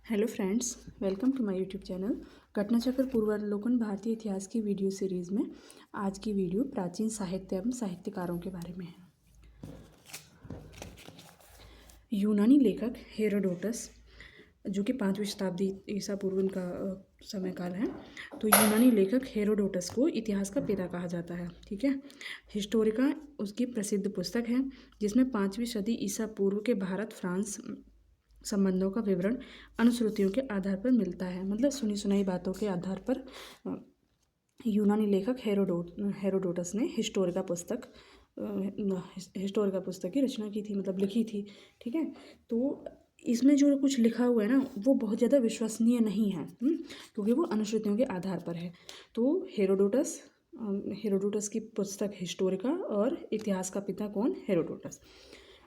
Hello friends, welcome to my YouTube channel Ghatnachakra Purvavalokan भारतीय इतिहास की वीडियो सीरीज़ में आज की वीडियो प्राचीन साहित्य एवं साहित्यकारों के बारे में है। यूनानी लेखक हेरोडोटस, जो कि 5वीं शताब्दी ईसा पूर्व का समय काल है, तो यूनानी लेखक हेरोडोटस को इतिहास का पिता कहा जाता है। ठीक है, हिस्टोरिका उसकी प्रसिद्ध पुस्तक है जिसमें 5वीं सदी ईसा पूर्व के भारत फ्रांस संबंधों का विवरण अनुश्रुतियों के आधार पर मिलता है। मतलब सुनी सुनाई बातों के आधार पर यूनानी लेखक हेरोडोटस ने हिस्टोरिका पुस्तक की रचना की थी, मतलब लिखी थी। ठीक है, तो इसमें जो कुछ लिखा हुआ है ना, वो बहुत ज़्यादा विश्वसनीय नहीं है, क्योंकि वो अनुश्रुतियों के आधार पर है। तो हेरोडोटस की पुस्तक हिस्टोरिका और इतिहास का पिता कौन? हेरोडोटस।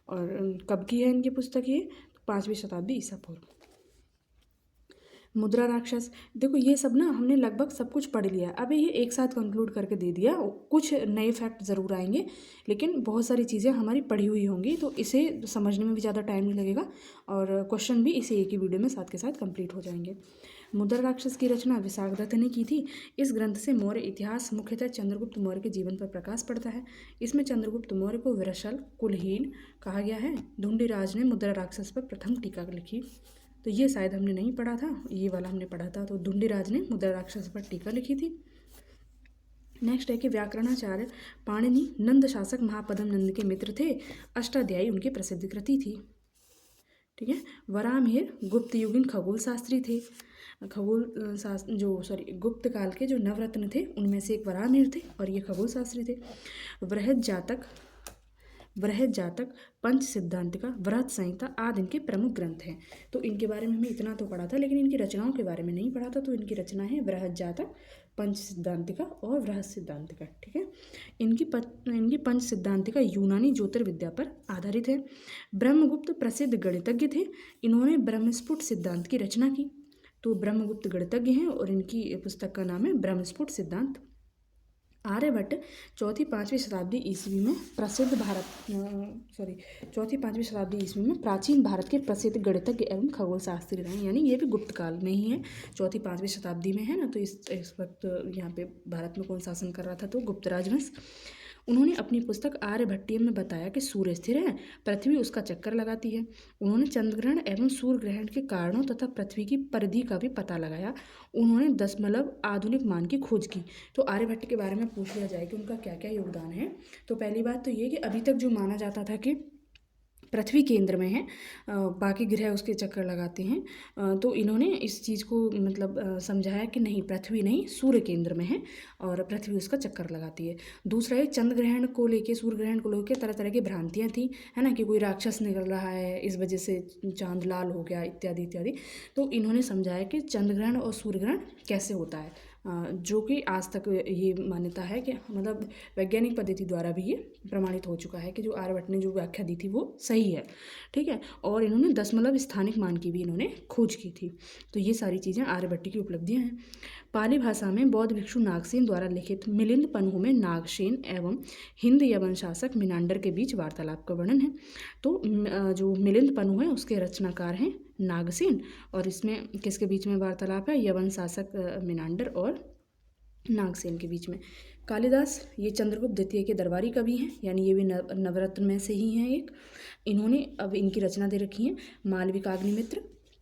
और कब की है इनकी पुस्तक? ये 5वीं शताब्दी ईसा पूर्व। मुद्रा राक्षस, देखो ये सब ना हमने लगभग सब कुछ पढ़ लिया। अभी ये एक साथ कंक्लूड करके दे दिया, कुछ नए फैक्ट ज़रूर आएंगे, लेकिन बहुत सारी चीज़ें हमारी पढ़ी हुई होंगी, तो इसे समझने में भी ज़्यादा टाइम नहीं लगेगा और क्वेश्चन भी इसी एक ही वीडियो में साथ के साथ कंप्लीट हो जाएंगे। मुद्रा राक्षस की रचना विशाखदत्त ने की थी। इस ग्रंथ से मौर्य इतिहास मुख्यतः चंद्रगुप्त मौर्य के जीवन पर प्रकाश पड़ता है। इसमें चंद्रगुप्त मौर्य को विरशल कुलहीन कहा गया है। ढूंढीराज ने मुद्रा राक्षस पर प्रथम टीका लिखी, तो ये शायद हमने नहीं पढ़ा था, ये वाला हमने पढ़ा था। तो ढूंढीराज ने मुद्रा राक्षस पर टीका लिखी थी। नेक्स्ट है कि व्याकरणाचार्य पाणिनि नंद शासक महापद्म नंद के मित्र थे। अष्टाध्यायी उनकी प्रसिद्ध कृति थी। ठीक है, वराहमिहिर गुप्त युगीन खगोल शास्त्री थे। गुप्त काल के जो नवरत्न थे उनमें से एक वराहमिहिर थे और ये खगोल शास्त्री थे। बृहद जातक पंच सिद्धांतिका बृहद संहिता आदि इनके प्रमुख ग्रंथ हैं। तो इनके बारे में हमें इतना तो पढ़ा था, लेकिन इनकी रचनाओं के बारे में नहीं पढ़ा था। तो इनकी रचना है बृहद जातक, पंच सिद्धांतिका और बृहद सिद्धांतिका। ठीक है, इनकी पंच सिद्धांतिका यूनानी ज्योतिर्विद्या पर आधारित है। ब्रह्मगुप्त प्रसिद्ध गणितज्ञ थे। इन्होंने ब्रह्मस्फुट सिद्धांत की रचना की। तो ब्रह्मगुप्त गणितज्ञ हैं और इनकी पुस्तक का नाम है ब्रह्मस्फुट सिद्धांत। आर्यभट्ट चौथी पाँचवीं शताब्दी ईस्वी में प्राचीन भारत के प्रसिद्ध गणितज्ञ एवं खगोल शास्त्री रहे। यानी ये भी गुप्त काल में ही है, चौथी पाँचवीं शताब्दी में है ना। तो इस वक्त यहाँ पे भारत में कौन शासन कर रहा था? तो गुप्त राजवंश। उन्होंने अपनी पुस्तक आर्यभट्टियम में बताया कि सूर्य स्थिर है, पृथ्वी उसका चक्कर लगाती है। उन्होंने चंद्रग्रहण एवं सूर्य ग्रहण के कारणों तथा पृथ्वी की परिधि का भी पता लगाया। उन्होंने दशमलव आधुनिक मान की खोज की। तो आर्यभट्ट के बारे में पूछ लिया जाए कि उनका क्या क्या योगदान है, तो पहली बात तो ये कि अभी तक जो माना जाता था कि पृथ्वी केंद्र में है, बाकी ग्रह उसके चक्कर लगाते हैं, तो इन्होंने इस चीज़ को मतलब समझाया कि नहीं, पृथ्वी नहीं, सूर्य केंद्र में है और पृथ्वी उसका चक्कर लगाती है। दूसरा है चंद्र ग्रहण को लेके, सूर्य ग्रहण को लेके तरह तरह की भ्रांतियाँ थी, है ना, कि कोई राक्षस निकल रहा है, इस वजह से चांद लाल हो गया, इत्यादि इत्यादि। तो इन्होंने समझाया कि चंद्र ग्रहण और सूर्य ग्रहण कैसे होता है, जो कि आज तक ये मान्यता है कि मतलब वैज्ञानिक पद्धति द्वारा भी ये प्रमाणित हो चुका है कि जो आर्यभट्ट ने जो व्याख्या दी थी वो सही है। ठीक है, और इन्होंने दशमलव स्थानिक मान की भी इन्होंने खोज की थी। तो ये सारी चीज़ें आर्यभट्ट की उपलब्धियां हैं। पाली भाषा में बौद्ध भिक्षु नागसेन द्वारा लिखित मिलिंद पन्हु में नागसेन एवं हिंद यवन शासक मिनांडर के बीच वार्तालाप का वर्णन है। तो जो मिलिंद पन्हु है उसके रचनाकार हैं नागसेन, और इसमें किसके बीच में वार्तालाप है? यवन शासक मिनांडर और नागसेन के बीच में। कालिदास ये चंद्रगुप्त द्वितीय के दरबारी कवि हैं, यानी ये भी नवरत्न में से ही हैं एक। इन्होंने अब इनकी रचना दे रखी है मालविकाग्निमित्र,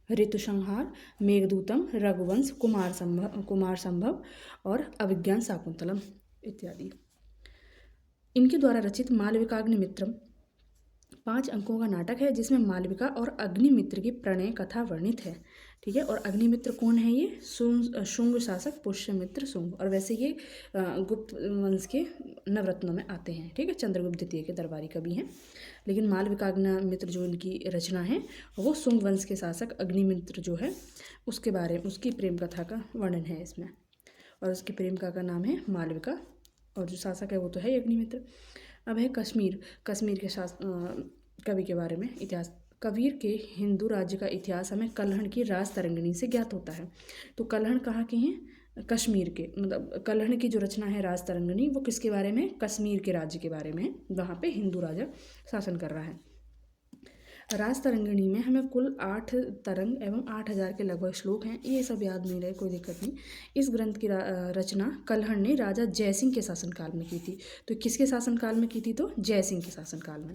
ऋतुसंहार, मेघदूतम, रघुवंश, कुमार संभव और अभिज्ञान शाकुंतलम इत्यादि। इनके द्वारा रचित मालविकाग्निमित्रम 5 अंकों का नाटक है जिसमें मालविका और अग्निमित्र की प्रणय कथा वर्णित है। ठीक है, और अग्निमित्र कौन है? ये शुंग शासक पुष्यमित्र शुंग, और वैसे ये गुप्त वंश के नवरत्नों में आते हैं। ठीक है, चंद्रगुप्त द्वितीय के दरबारी कवि हैं, लेकिन मालविकाग्निमित्र जो इनकी रचना है वो शुंग वंश के शासक अग्निमित्र जो है उसके बारे में, उसकी प्रेम कथा का वर्णन है इसमें, और उसकी प्रेम कथा का नाम है मालविका, और जो शासक है वो तो है अग्निमित्र। अब है कश्मीर के कवि के बारे में इतिहास। कबीर के हिंदू राज्य का इतिहास हमें कल्हण की राज तरंगिणी से ज्ञात होता है। तो कल्हण कहाँ के हैं? कश्मीर के। मतलब कल्हण की जो रचना है राज तरंगिणी, वो किसके बारे में? कश्मीर के राज्य के बारे में है, वहाँ पे हिंदू राजा शासन कर रहा है। राज तरंगिणी में हमें कुल 8 तरंग एवं 8,000 के लगभग श्लोक हैं। ये सब याद नहीं रहे, कोई दिक्कत नहीं। इस ग्रंथ की रचना कल्हड़ ने राजा जयसिंह के शासनकाल में की थी। तो किसके शासनकाल में की थी? तो जयसिंह के शासनकाल में।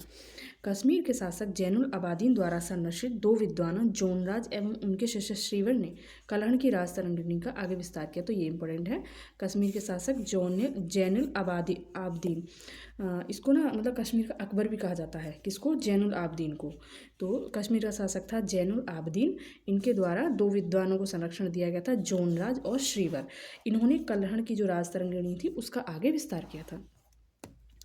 कश्मीर के शासक जैनुल आबादीन द्वारा संरक्षित 2 विद्वानों जोनराज एवं उनके शिष्य श्रीवर ने कल्हड़ की राज तरंगिणी का आगे विस्तार किया। तो ये इंपॉर्टेंट है। कश्मीर के शासक जैनुल आबादीन, इसको ना मतलब कश्मीर का अकबर भी कहा जाता है। किसको? जैनुल आबदीन को। तो कश्मीर का शासक था जैनुल आबदीन। इनके द्वारा 2 विद्वानों को संरक्षण दिया गया था, जोनराज और श्रीवर। इन्होंने कल्हड़ की जो राज तरंगिणी थी उसका आगे विस्तार किया था।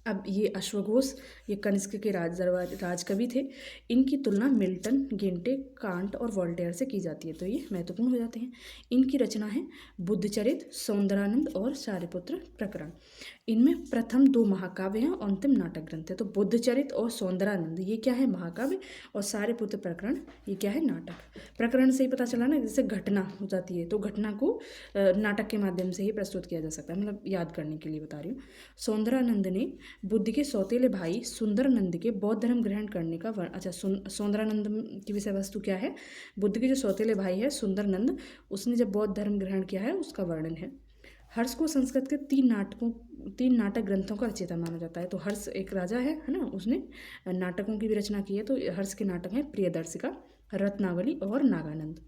अब ये अश्वघोष, ये कनिष्क के राजकवि थे। इनकी तुलना मिल्टन, गेंटे, कांट और वोल्टेयर से की जाती है, तो ये महत्वपूर्ण हो जाते हैं। इनकी रचना है बुद्धचरित, सौंदरानंद और सारिपुत्र प्रकरण। इनमें प्रथम 2 महाकाव्य हैं और अंतिम नाटक ग्रंथ है। तो बुद्धचरित और सौंदरानंद ये क्या है? महाकाव्य। और सारिपुत्र प्रकरण ये क्या है? नाटक। प्रकरण से ही पता चला ना, जैसे घटना हो जाती है तो घटना को नाटक के माध्यम से ही प्रस्तुत किया जा सकता है, मतलब याद करने के लिए बता रही हूँ। सौंदरानंद ने बुद्ध के सौतेले भाई सुंदरानंद के बौद्ध धर्म ग्रहण करने का सौंदरानंद की विषय वस्तु क्या है? बुद्ध के जो सौतेले भाई है सुंदरानंद, उसने जब बौद्ध धर्म ग्रहण किया है उसका वर्णन है। हर्ष को संस्कृत के 3 नाटक ग्रंथों का रचयिता माना जाता है। तो हर्ष एक राजा है ना, उसने नाटकों की भी रचना की है। तो हर्ष के नाटक हैं प्रियदर्शिका, रत्नावली और नागानंद।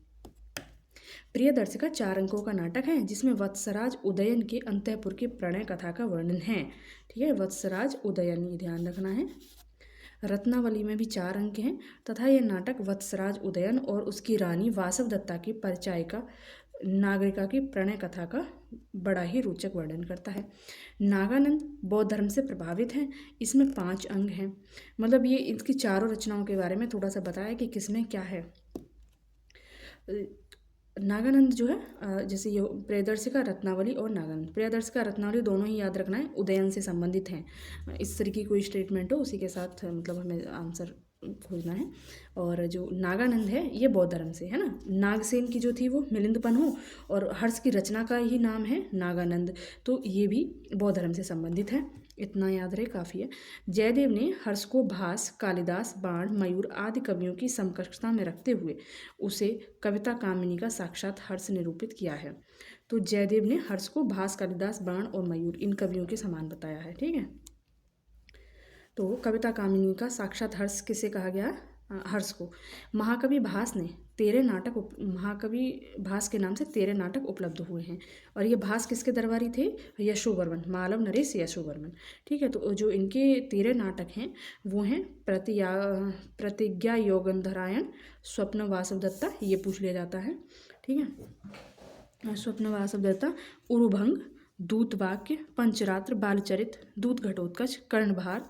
प्रियदर्शिका 4 अंकों का नाटक है जिसमें वत्सराज उदयन के अंतःपुर की प्रणय कथा का वर्णन है। ठीक है, वत्सराज उदयन, ये ध्यान रखना है। रत्नावली में भी 4 अंक हैं तथा यह नाटक वत्सराज उदयन और उसकी रानी वासवदत्ता की परिचायिका नागरिका की प्रणय कथा का बड़ा ही रोचक वर्णन करता है। नागानंद बौद्ध धर्म से प्रभावित हैं। इसमें 5 अंग हैं। मतलब ये इसकी चारों रचनाओं के बारे में थोड़ा सा बताया कि किसमें क्या है। नागानंद जो है, जैसे ये प्रियदर्शिका, रत्नावली और नागानंद। प्रियदर्शिका, रत्नावली दोनों ही याद रखना है, उदयन से संबंधित हैं। इस तरह की कोई स्टेटमेंट हो उसी के साथ मतलब हमें आंसर खोजना है। और जो नागानंद है ये बौद्ध धर्म से है ना। नागसेन की जो थी वो मिलिंदपन हो, और हर्ष की रचना का ही नाम है नागानंद, तो ये भी बौद्ध धर्म से संबंधित है। इतना याद रहे काफ़ी है। जयदेव ने हर्ष को भास, कालिदास, बाण, मयूर आदि कवियों की समकक्षता में रखते हुए उसे कविता कामिनी का साक्षात हर्ष निरूपित किया है। तो जयदेव ने हर्ष को भास, कालिदास, बाण और मयूर इन कवियों के समान बताया है। ठीक है, तो कविता कामिनी का साक्षात हर्ष किसे कहा गया? हर्ष को। महाकवि भास ने 13 नाटक महाकवि भास के नाम से 13 नाटक उपलब्ध हुए हैं। और ये भास किसके दरबारी थे? यशोवर्मन, मालव नरेश यशोवर्मन। ठीक है, तो जो इनके 13 नाटक हैं वो हैं प्रतिज्ञा योगंधरायण, स्वप्न वासवदत्ता, ये पूछ लिया जाता है। ठीक है, स्वप्न वासवदत्ता, उरुभंग, दूतवाक्य, पंचरात्र, बालचरित, दूत घटोत्कच, कर्णभार,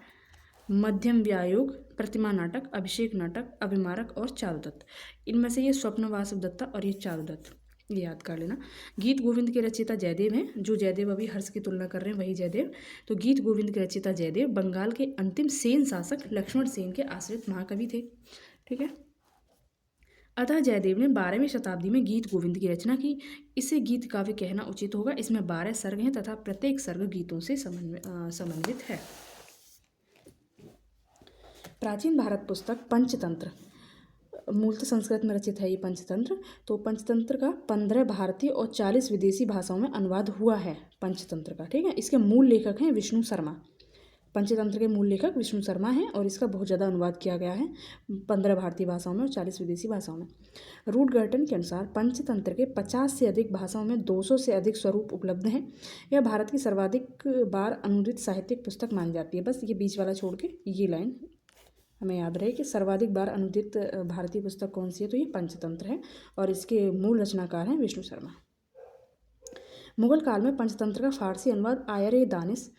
मध्यम व्यायोग, प्रतिमा नाटक, अभिषेक नाटक, अभिमारक और चारुदत्त। इनमें से ये स्वप्न वासवदत्ता और ये चारुदत्त, ये याद कर लेना। गीत गोविंद के रचयिता जयदेव हैं। जो जयदेव अभी हर्ष की तुलना कर रहे हैं वही जयदेव। तो गीत गोविंद के रचयिता जयदेव बंगाल के अंतिम सेन शासक लक्ष्मण सेन के आश्रित महाकवि थे। ठीक है, अतः जयदेव ने 12वीं शताब्दी में गीत गोविंद की रचना की। इसे गीत काव्य कहना उचित होगा। इसमें 12 सर्ग हैं तथा प्रत्येक सर्ग गीतों से समन्वित है। प्राचीन भारत पुस्तक पंचतंत्र, मूलतः संस्कृत में रचित है ये पंचतंत्र। तो पंचतंत्र का 15 भारतीय और 40 विदेशी भाषाओं में अनुवाद हुआ है पंचतंत्र का। ठीक है, इसके मूल लेखक हैं विष्णु शर्मा। पंचतंत्र के मूल लेखक विष्णु शर्मा हैं और इसका बहुत ज़्यादा अनुवाद किया गया है 15 भारतीय भाषाओं में और 40 विदेशी भाषाओं में। रूट गर्टन के अनुसार पंचतंत्र के 50 से अधिक भाषाओं में 200 से अधिक स्वरूप उपलब्ध हैं। यह भारत की सर्वाधिक बार अनुदित साहित्यिक पुस्तक मानी जाती है। बस ये बीच वाला छोड़ के ये लाइन हमें याद रहे कि सर्वाधिक बार अनुदित भारतीय पुस्तक कौन सी है, तो ये पंचतंत्र है और इसके मूल रचनाकार हैं विष्णु शर्मा। मुगल काल में पंचतंत्र का फारसी अनुवाद आयर-ए-दानिश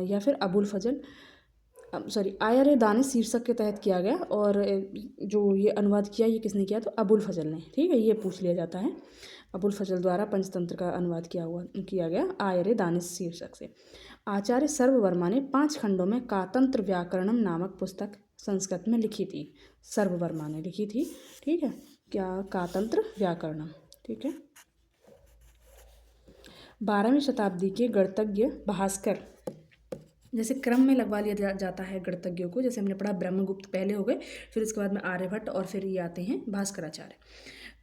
या फिर आयर-ए-दानिश शीर्षक के तहत किया गया। और जो ये अनुवाद किया ये किसने किया? तो अबुल फजल ने। ठीक है, ये पूछ लिया जाता है। अबुल फजल द्वारा पंचतंत्र का अनुवाद किया गया आयर-ए-दानिश शीर्षक से। आचार्य सर्ववर्मा ने 5 खंडों में कातंत्र व्याकरणम नामक पुस्तक संस्कृत में लिखी थी। सर्ववर्मा ने लिखी थी। ठीक है, क्या? कातंत्र व्याकरणम। ठीक है, 12वीं शताब्दी के गणितज्ञ भास्कर जैसे क्रम में लगवा लिया जाता है गणितज्ञों को। जैसे हमने पढ़ा ब्रह्मगुप्त पहले हो गए, फिर उसके बाद में आर्यभट्ट और फिर ये आते हैं भास्कराचार्य।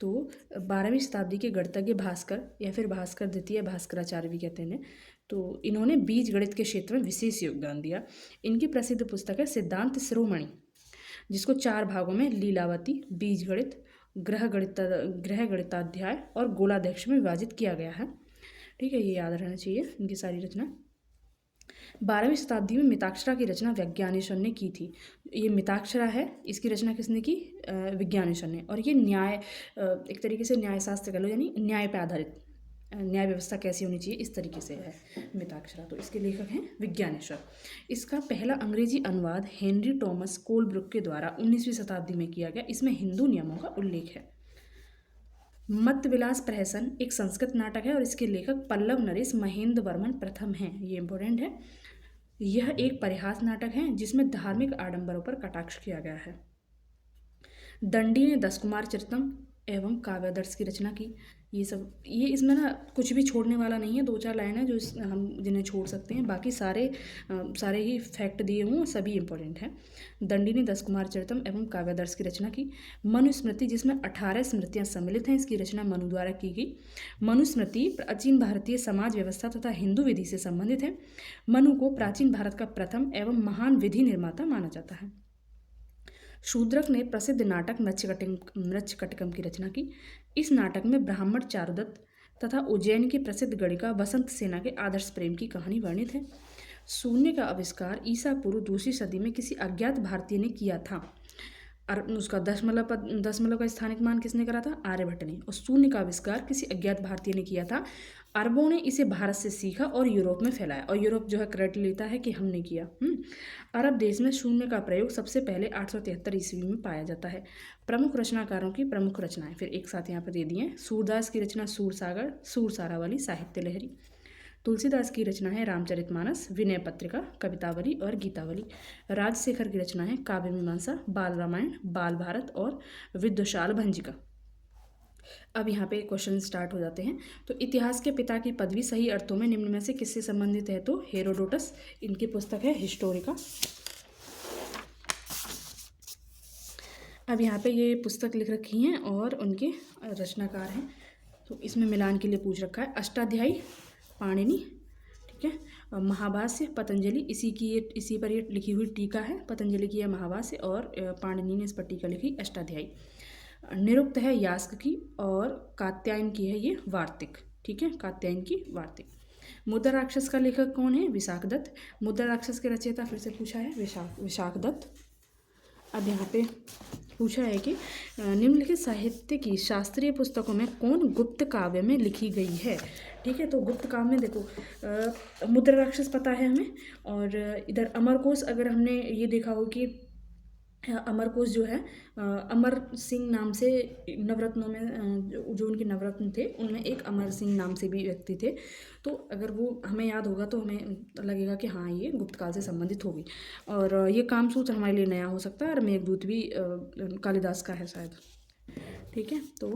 तो 12वीं शताब्दी के गणितज्ञ भास्कर या फिर भास्कर द्वितीय, भास्कराचार्य भी कहते हैं, तो इन्होंने बीज गणित के क्षेत्र में विशेष योगदान दिया। इनकी प्रसिद्ध पुस्तक है सिद्धांत शिरोमणि, जिसको 4 भागों में लीलावती, बीज गणित, ग्रह गणिताध्याय और गोलाध्यक्ष में विभाजित किया गया है। ठीक है, ये याद रहना चाहिए इनकी सारी रचना। 12वीं शताब्दी में मिताक्षरा की रचना विज्ञानेश्वर ने की थी। ये मिताक्षरा है, इसकी रचना किसने की? विज्ञानेश्वर ने। और ये न्याय, एक तरीके से न्यायशास्त्र कह लो, यानी न्याय पर आधारित, न्याय व्यवस्था कैसी होनी चाहिए इस तरीके से है मिताक्षरा। तो इसके लेखक हैं विज्ञानेश्वर। इसका पहला अंग्रेजी अनुवाद हेनरी टॉमस कोलब्रुक के द्वारा 19वीं शताब्दी में किया गया। इसमें हिंदू नियमों का उल्लेख है। मत्त विलास प्रहसन एक संस्कृत नाटक है और इसके लेखक पल्लव नरेश महेंद्र वर्मन प्रथम हैं। ये इंपॉर्टेंट है। यह एक परिहास नाटक है जिसमें धार्मिक आडंबरों पर कटाक्ष किया गया है। दंडी ने 10 कुमार चरितम एवं काव्यादर्श की रचना की। ये सब, ये इसमें ना कुछ भी छोड़ने वाला नहीं है। 2-4 लाइन है जो हम जिन्हें छोड़ सकते हैं, बाकी सारे ही फैक्ट दिए हुए सभी इंपॉर्टेंट हैं। दंडी ने 10 कुमार चरितम एवं काव्यादर्श की रचना की। मनुस्मृति, जिसमें 18 स्मृतियाँ सम्मिलित हैं, इसकी रचना मनु द्वारा की गई। मनुस्मृति प्राचीन भारतीय समाज व्यवस्था तथा हिंदू विधि से संबंधित है। मनु को प्राचीन भारत का प्रथम एवं महान विधि निर्माता माना जाता है। शूद्रक ने प्रसिद्ध नाटक मृच्छकटिकम की रचना की। इस नाटक में ब्राह्मण चारुदत्त तथा उज्जैन की प्रसिद्ध गणिका वसंत सेना के आदर्श प्रेम की कहानी वर्णित है। शून्य का आविष्कार ईसा पूर्व 2वीं सदी में किसी अज्ञात भारतीय ने किया था। और उसका दशमलव का स्थानिक मान किसने करा था? आर्यभट्ट ने। और शून्य का आविष्कार किसी अज्ञात भारतीय ने किया था। अरबों ने इसे भारत से सीखा और यूरोप में फैलाया, और यूरोप जो है क्रेडिट लेता है कि हमने किया। अरब देश में शून्य का प्रयोग सबसे पहले 873 ईस्वी में पाया जाता है। प्रमुख रचनाकारों की प्रमुख रचनाएं फिर एक साथ यहाँ पर दे दी हैं। सूरदास की रचना सूरसागर, सूरसारावली, साहित्य लहरी। तुलसीदास की रचना है रामचरितमानस, विनय पत्रिका, कवितावली और गीतावली। राजशेखर की रचना है काव्य मीमांसा, बाल रामायण, बाल भारत और विद्वशाल भंजिका। अब यहाँ पे क्वेश्चन स्टार्ट हो जाते हैं। तो इतिहास के पिता की पदवी सही अर्थों में निम्न में से किससे संबंधित है? तो हेरोडोटस। इनकी पुस्तक है हिस्टोरिका। अब यहाँ पे ये पुस्तक लिख रखी हैं और उनके रचनाकार हैं। तो इसमें मिलान के लिए पूछ रखा है। अष्टाध्यायी पाणिनि, ठीक है। महाभाष्य पतंजलि, इसी पर ये लिखी हुई टीका है। पतंजलि की है महाभाष्य और पाणिनि ने इस पर टीका लिखी अष्टाध्यायी। निरुक्त है यास्क की और कात्यायन की है ये वार्तिक, ठीक है, कात्यायन की वार्तिक। मुद्रा राक्षस का लेखक कौन है? विशाखदत्त। मुद्रा राक्षस के रचयिता फिर से पूछा है विशाखदत्त। अब यहाँ पे पूछा है कि निम्नलिखित साहित्य की शास्त्रीय पुस्तकों में कौन गुप्त काव्य में लिखी गई है? ठीक है, तो गुप्त काव्य में देखो मुद्रा राक्षस पता है हमें, और इधर अमरकोश अगर हमने ये देखा हो कि अमरकोश जो है अमर सिंह नाम से नवरत्नों में जो उनके नवरत्न थे उनमें एक अमर सिंह नाम से भी व्यक्ति थे। तो अगर वो हमें याद होगा तो हमें लगेगा कि हाँ ये गुप्त काल से संबंधित होगी। और ये कामसूत्र हमारे लिए नया हो सकता है, और मेघदूत भी कालिदास का है शायद, ठीक है। तो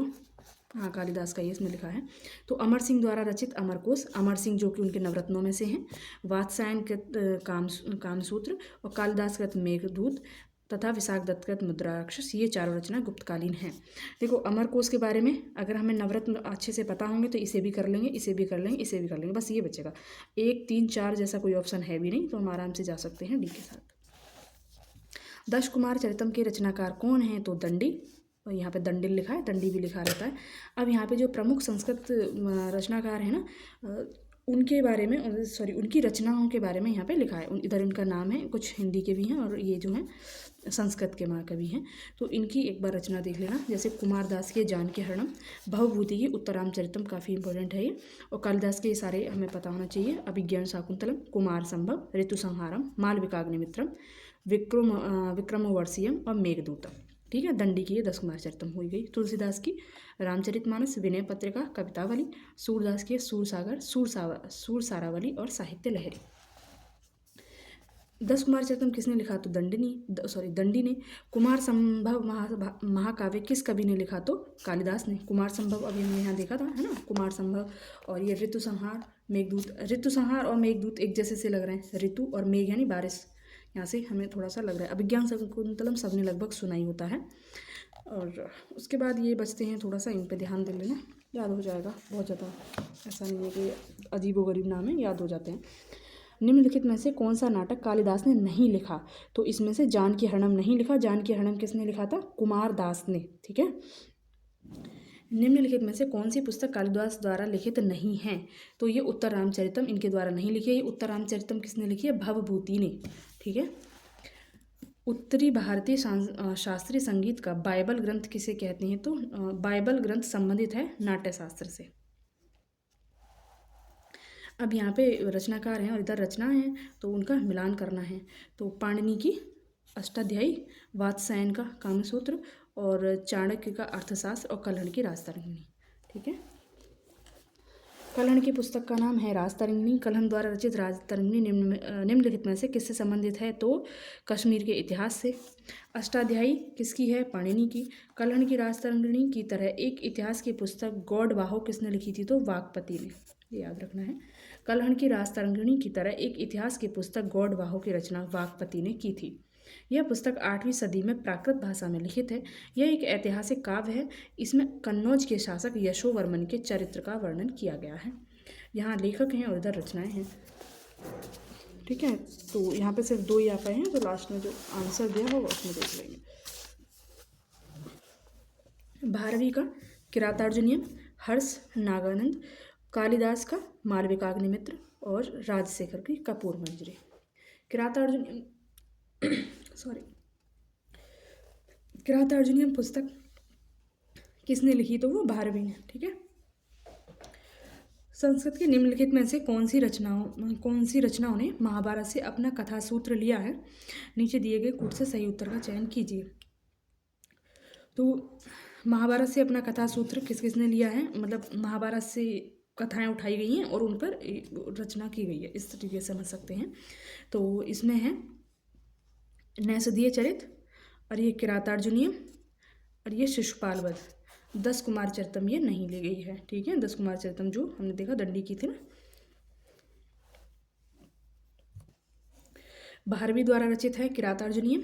हाँ कालिदास का ये इसमें लिखा है। तो अमर सिंह द्वारा रचित अमरकोश, अमर सिंह जो कि उनके नवरत्नों में से हैं, वात्स्यायन कृत कामसूत्र और कालिदास कृत मेघदूत तथा विशाखदत्त कृत मुद्रा राक्षस, ये चारों रचना गुप्तकालीन हैं। देखो अमरकोश के बारे में अगर हमें नवरत्न अच्छे से पता होंगे तो इसे भी कर लेंगे, इसे भी कर लेंगे, इसे भी कर लेंगे, बस ये बचेगा। 1, 3, 4 जैसा कोई ऑप्शन है भी नहीं, तो हम आराम से जा सकते हैं डी के साथ। 10 कुमार चरितम के रचनाकार कौन हैं? तो दंडी, और यहाँ पे दंडिल लिखा है, दंडी भी लिखा रहता है। अब यहाँ पे जो प्रमुख संस्कृत रचनाकार हैं ना, उनके बारे में उनकी रचनाओं के बारे में यहाँ पे लिखा है। इधर इनका नाम है, कुछ हिंदी के भी हैं और ये जो हैं संस्कृत के महाकवि हैं। तो इनकी एक बार रचना देख लेना, जैसे कुमारदास के जानकी हरणम, भवभूति की उत्तराम चरितम, काफ़ी इंपॉर्टेंट है ये। और कालिदास के सारे हमें पता होना चाहिए। अभिज्ञान शाकुंतलम, कुमार संभव, ऋतु संहारम, मालविकाग्निमित्रम, विक्रमोर्वशीयम और मेघदूतम, ठीक है। दंडी की 10 कुमार चरितम हो गई। तुलसीदास की रामचरितमानस, विनय पत्रिका, कवितावली। सूरदास की सूरसागर, सूरसारावली और साहित्य लहरी। 10 कुमार चरितम किसने लिखा? तो दंडी ने। कुमार संभव महाकाव्य किस कवि ने लिखा? तो कालिदास ने। कुमार संभव अभी हमने यहाँ देखा था, है ना, कुमार संभव। और ये ऋतु संहार, मेघदूत, ऋतु संहार और मेघदूत एक जैसे से लग रहे हैं। ऋतु और मेघ यानी बारिश, यहाँ से हमें थोड़ा सा लग रहा है। अभिज्ञान शकुंतलम सबने लगभग सुना ही होता है। और उसके बाद ये बचते हैं, थोड़ा सा इन पे ध्यान दे लेना, याद हो जाएगा। बहुत ज़्यादा ऐसा नहीं है कि अजीबोगरीब नाम है, याद हो जाते हैं। निम्नलिखित में से कौन सा नाटक कालिदास ने नहीं लिखा? तो इसमें से जानकी हरणम नहीं लिखा। जानकी हरणम किसने लिखा था? कुमार दास ने। ठीक है। निम्नलिखित में से कौन सी पुस्तक कालिदास द्वारा लिखित नहीं है? तो ये उत्तर रामचरितम इनके द्वारा नहीं लिखी है। ये उत्तर रामचरितम किसने लिखी है? भवभूति ने। ठीक है। उत्तरी भारतीय शास्त्रीय संगीत का बाइबल ग्रंथ किसे कहते हैं? तो बाइबल ग्रंथ संबंधित है नाट्य शास्त्र से। अब यहाँ पे रचनाकार हैं और इधर रचना है, तो उनका मिलान करना है। तो पाणिनि की अष्टाध्यायी, वात्स्यायन का कामसूत्र, और चाणक्य का अर्थशास्त्र, और कल्हण की राजतरंगिणी। ठीक है। कल्हण की पुस्तक का नाम है राजतरंगिणी। कल्हण द्वारा रचित राजतरंगिणी निम्नलिखित में से किससे संबंधित है? तो कश्मीर के इतिहास से। अष्टाध्यायी किसकी है? पाणिनि की। कल्हण की राजतरंगिणी की तरह एक इतिहास की पुस्तक गौड़वाहो किसने लिखी थी? तो वाकपति ने, ये याद रखना है। कल्हण की राजतरंगिणी की तरह एक इतिहास की पुस्तक गौड़वाहो की रचना वाकपति ने की थी। यह पुस्तक 8वीं सदी में प्राकृत भाषा में लिखित है। यह एक ऐतिहासिक काव्य है। इसमें कन्नौज के शासक यशोवर्मन के चरित्र का वर्णन किया गया है। यहाँ लेखक हैं और इधर रचनाएं हैं। ठीक है। तो यहाँ पे सिर्फ 2 ही आ पाए हैं, तो लास्ट में जो आंसर दिया होगा उसमें देख लेंगे। 12वीं का किरातार्जुनीयम, हर्ष नागानंद, कालिदास का मालविकाग्निमित्र, और राजशेखर की कपूर मंजरी। किरातार्जुनीयम किरातार्जुनीयम पुस्तक किसने लिखी? तो वो भारवी ने। ठीक है। संस्कृत के निम्नलिखित में से कौन सी रचनाओं ने महाभारत से अपना कथा सूत्र लिया है? नीचे दिए गए कूट से सही उत्तर का चयन कीजिए। तो महाभारत से अपना कथा सूत्र किस किसने लिया है? मतलब महाभारत से कथाएं उठाई गई हैं और उन पर रचना की गई है, इस तरीके से समझ सकते हैं। तो इसमें है नैषधीय चरित, और ये किरातार्जुनीयम, और ये शिशुपाल वध। 10 कुमार चरितम ये नहीं ली गई है। ठीक है। 10 कुमार चरितम जो हमने देखा दंडी की थी ना। 12वीं द्वारा रचित है किरातार्जुनीयम,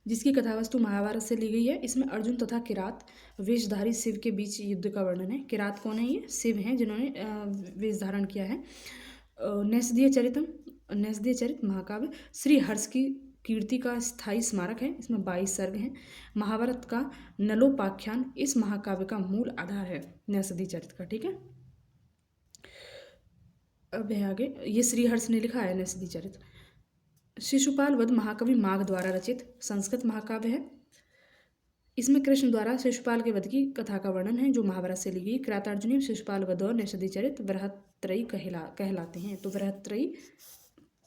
जिसकी कथावस्तु महाभारत से ली गई है। इसमें अर्जुन तथा किरात वेशधारी शिव के बीच युद्ध का वर्णन है। किरात कौन है? ये शिव हैं जिन्होंने वेश धारण किया है। नैषधीय चरित महाकाव्य श्री हर्ष की कीर्ति का स्थायी स्मारक है। इसमें 22 सर्ग हैं। महाभारत का नलोपाख्यान इस महाकाव्य का मूल आधार है, नैषधीय चरित का। ठीक है। अब है आगे, ये श्रीहर्ष ने लिखा है नैषधीय चरित। शिशुपाल वध महाकवि माघ द्वारा रचित संस्कृत महाकाव्य है। इसमें कृष्ण द्वारा शिशुपाल के वध की कथा का वर्णन है, जो महाभारत से ली गई। किरातार्जुनीयम, शिशुपाल वध और नैषधीय चरित बृहत्त्रयी कहलाते हैं। तो बृहत्त्रयी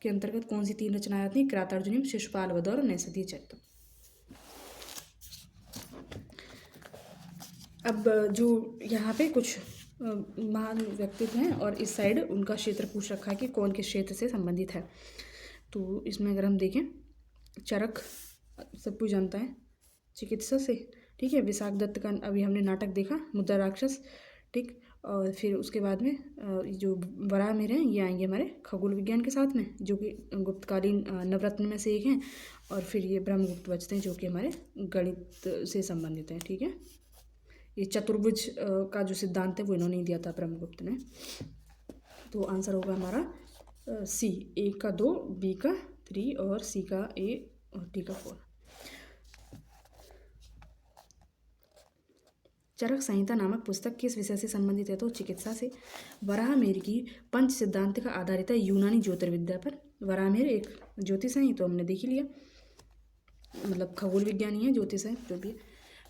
के अंतर्गत कौन सी 3 रचनाएं आती हैं? किरातार्जुनीयम, शिशुपाल वध और नैषधीय चरित। अब जो यहाँ पे कुछ महान व्यक्तित्व हैं और इस साइड उनका क्षेत्र पूछ रखा है कि कौन किस क्षेत्र से संबंधित है। तो इसमें अगर हम देखें, चरक सब कुछ जानता है चिकित्सा से। ठीक है। विशाख दत्त का अभी हमने नाटक देखा, मुद्रा राक्षस। ठीक। और फिर उसके बाद में जो वराह मिहिर हैं ये आएंगे हमारे खगोल विज्ञान के साथ में, जो कि गुप्तकालीन नवरत्न में से एक हैं। और फिर ये ब्रह्मगुप्त बचते हैं, जो कि हमारे गणित से संबंधित हैं। ठीक है। ये चतुर्भुज का जो सिद्धांत है वो इन्होंने ही दिया था, ब्रह्मगुप्त ने। तो आंसर होगा हमारा सी, ए का 2, बी का 3 और सी का ए और डी का 4। चरक संहिता नामक पुस्तक किस विषय से संबंधित है? तो चिकित्सा से। वराह मिहिर की पंच सिद्धांत का आधारित है यूनानी ज्योतिर्विद्या पर। वराह मिहिर एक ज्योतिष हैं, तो हमने देख ही लिया, मतलब खगोल विज्ञानी है, ज्योतिष है जो भी।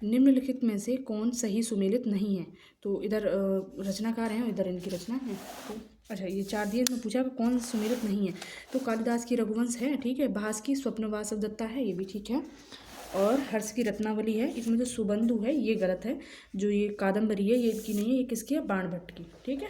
निम्नलिखित में से कौन सही सुमेलित नहीं है? तो इधर रचनाकार हैं और इधर इनकी रचना है। तो अच्छा, ये 4 दिए, इसमें पूछा कौन सुमेलित नहीं है। तो कालिदास की रघुवंश है। ठीक है। भास की स्वप्नवासव दत्ता है, ये भी ठीक है। और हर्ष की रत्नावली है। इसमें जो सुबंधु है ये गलत है। जो ये कादम्बरी है ये इनकी नहीं है, ये किसकी है? बाणभट्ट की। ठीक है।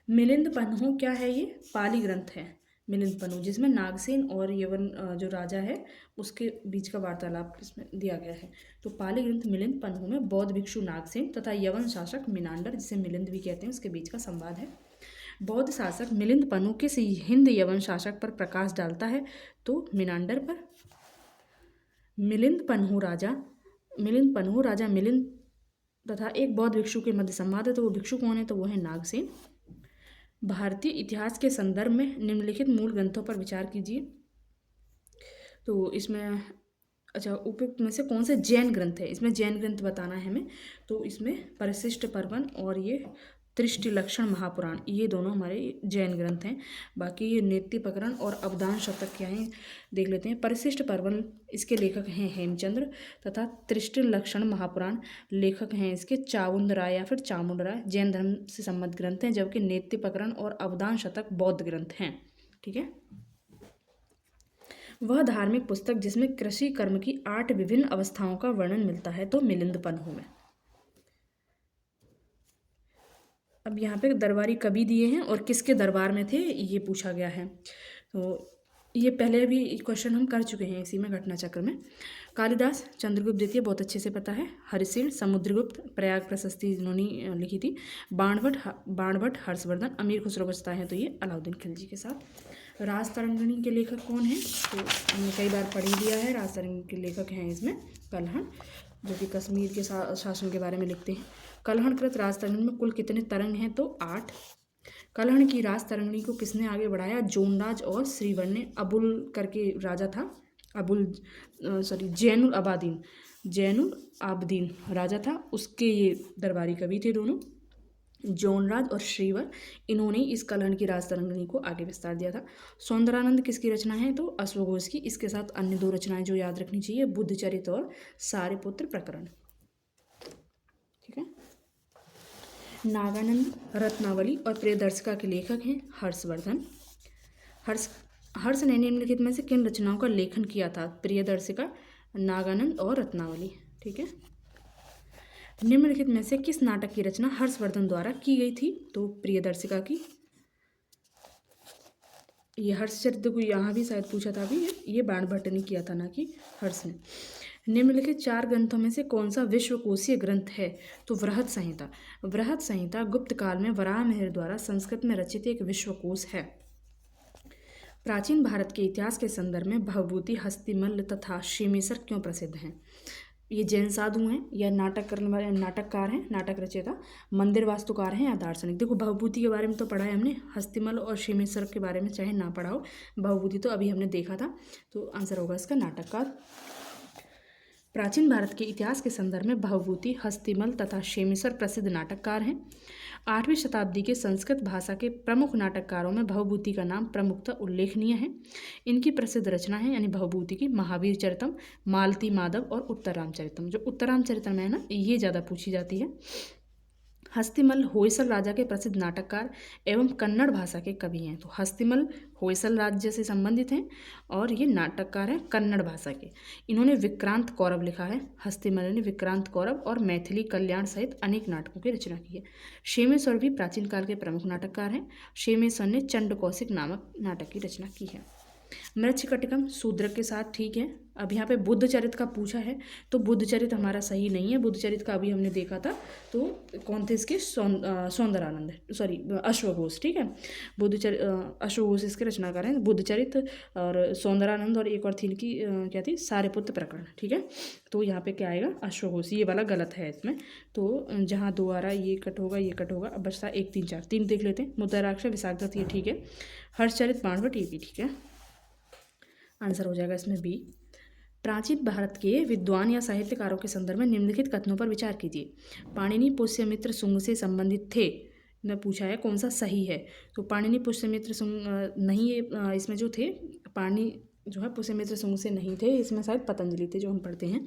मिलिंद पन्हो क्या है? ये पाली ग्रंथ है मिलिंद पन्हो, जिसमें नागसेन और यवन जो राजा है उसके बीच का वार्तालाप इसमें दिया गया है। तो पाली ग्रंथ मिलिंद पन्हू में बौद्ध भिक्षु नागसेन तथा यवन शासक मिनांडर, जिसे मिलिंद भी कहते हैं, उसके बीच का संवाद है। बौद्ध शासक मिलिंद पन्हू किस हिंद यवन शासक पर प्रकाश डालता है? तो मिनांडर पर। मिलिंद पन्हू राजा मिलिंद तथा एक बौद्ध भिक्षु के मध्य संवाद है। तो वो भिक्षु कौन है? तो वो है नागसेन। भारतीय इतिहास के संदर्भ में निम्नलिखित मूल ग्रंथों पर विचार कीजिए। तो इसमें उपयुक्त में से कौन से जैन ग्रंथ है? इसमें जैन ग्रंथ बताना है हमें। तो इसमें परिशिष्ट पर्वन और ये त्रिष्टिलक्षण महापुराण, ये दोनों हमारे जैन ग्रंथ हैं। बाकी ये नेति प्रकरण और अवदान शतक क्या है देख लेते हैं। परिशिष्ट पर्वन इसके लेखक हैं हेमचंद्र तथा त्रिष्टिलक्षण महापुराण लेखक हैं इसके चावुंड राय या फिर चामुंड राय। जैन धर्म से संबद्ध ग्रंथ हैं, जबकि नेति प्रकरण और अवदान शतक बौद्ध ग्रंथ हैं। ठीक है। वह धार्मिक पुस्तक जिसमें कृषि कर्म की 8 विभिन्न अवस्थाओं का वर्णन मिलता है। तो मिलिंद पन्हू में। अब यहाँ पे दरबारी कवि दिए हैं और किसके दरबार में थे ये पूछा गया है। तो ये पहले भी क्वेश्चन हम कर चुके हैं इसी में घटना चक्र में। कालिदास, चंद्रगुप्त द्वितीय बहुत अच्छे से पता है, हरिसेन, समुद्रगुप्त, प्रयाग प्रशस्ति इन्होंने लिखी थी, बाणभट्ट, हर्षवर्धन, अमीर खुसरो बचता है तो ये अलाउद्दीन खिलजी के साथ। राज तरंगिणी के लेखक कौन हैं? तो हमने कई बार पढ़ ही लिया है। राज तरंगिणी के लेखक हैं इसमें कल्हण, जो कि कश्मीर के शासन के बारे में लिखते हैं। कल्हणकृत राज तरंगिणी में कुल कितने तरंग हैं? तो 8। कल्हण की राज तरंगिणी को किसने आगे बढ़ाया? जोनराज और श्रीवर ने। अबुल करके राजा था, जैनुल आबदीन राजा था, उसके ये दरबारी कवि थे दोनों, जोनराज और श्रीवर। इन्होंने इस कल्हण की राज तरंगिणी को आगे विस्तार दिया था। सौंदरानंद किसकी रचना है? तो अश्वघोष की। इसके साथ अन्य 2 रचनाएं जो याद रखनी चाहिए, बुद्धचरित और सारिपुत्र प्रकरण। ठीक है। नागानंद, रत्नावली और प्रियदर्शिका के लेखक हैं हर्षवर्धन। हर्ष ने निम्नलिखित में से किन रचनाओं का लेखन किया था? प्रियदर्शिका, नागानंद और रत्नावली। ठीक है। निम्नलिखित में से किस नाटक की रचना हर्षवर्धन द्वारा की गई थी? तो प्रियदर्शिका की। ये हर्षचरित्र को यहाँ भी शायद पूछा था अभी, ये बाणभट्ट ने किया था, ना कि हर्ष ने। निम्नलिखित 4 ग्रंथों में से कौन सा विश्वकोशीय ग्रंथ है? तो वृहत संहिता। वृहत संहिता गुप्त काल में वराहमिहिर द्वारा संस्कृत में रचित एक विश्वकोश है। प्राचीन भारत के इतिहास के संदर्भ में भवभूति, हस्तिमल्ल तथा क्षेमेसर क्यों प्रसिद्ध हैं? ये जैन साधु हैं या नाटक करने वाले नाटककार हैं, नाटक रचयिता, मंदिर वास्तुकार हैं या दार्शनिक? देखो भवभूति के बारे में तो पढ़ा है हमने, हस्तिमल्ल और क्षेमेसर के बारे में चाहे ना पढ़ा हो, भवभूति तो अभी हमने देखा था। तो आंसर होगा इसका नाटककार। प्राचीन भारत के इतिहास के संदर्भ में भवभूति, हस्तिमल्ल तथा क्षेमेसर प्रसिद्ध नाटककार हैं। 8वीं शताब्दी के संस्कृत भाषा के प्रमुख नाटककारों में भवभूति का नाम प्रमुखतः उल्लेखनीय है। इनकी प्रसिद्ध रचना है यानी भवभूति की महावीर चरितम, मालती माधव और उत्तर रामचरितम। जो उत्तर रामचरितम है ना, ये ज़्यादा पूछी जाती है। हस्तिमल्ल होयसल राजा के प्रसिद्ध नाटककार एवं कन्नड़ भाषा के कवि हैं। तो हस्तिमल्ल होयसल राज्य से संबंधित हैं और ये नाटककार हैं कन्नड़ भाषा के। इन्होंने विक्रांत कौरव लिखा है। हस्तिमल्ल ने विक्रांत कौरव और मैथिली कल्याण सहित अनेक नाटकों की रचना की है। क्षेमेश्वर भी प्राचीन काल के प्रमुख नाटककार हैं। क्षेमेश्वर ने चंड कौशिक नामक नाटक की रचना की है। मृच्छकटिकम शूद्रक के साथ ठीक है। अब यहाँ पे बुद्ध चरित का पूछा है, तो बुद्ध चरित हमारा सही नहीं है। बुद्ध चरित का अभी हमने देखा था, तो कौन थे इसके? सौंदरानंद, सॉरी अश्वघोष। ठीक है। अश्वघोष इसके रचनाकार हैं। बुद्ध चरित और सौंदरानंद और एक और थी इनकी क्या थी? सारिपुत्र प्रकरण। ठीक है। तो यहाँ पे क्या आएगा? अश्वघोष। ये वाला गलत है इसमें। तो जहाँ 2 आ रहा है ये कट होगा, ये कट होगा। अब बचता 1, 3, 4, 3 देख लेते हैं। मुद्राराक्ष, विशाखदत्त, ये ठीक है। हर्षचरित, बाणभट्ट, ये भी ठीक है। आंसर हो जाएगा इसमें बी। प्राचीन भारत के विद्वान या साहित्यकारों के संदर्भ में निम्नलिखित कथनों पर विचार कीजिए। पाणिनि पुष्यमित्र शुंग से संबंधित थे, ने पूछा है कौन सा सही है? तो पाणिनि पुष्यमित्र शुंग नहीं, ये इसमें जो थे पाणिनि जो है पुष्यमित्र शुंग से नहीं थे, इसमें शायद पतंजलि थे जो हम पढ़ते हैं।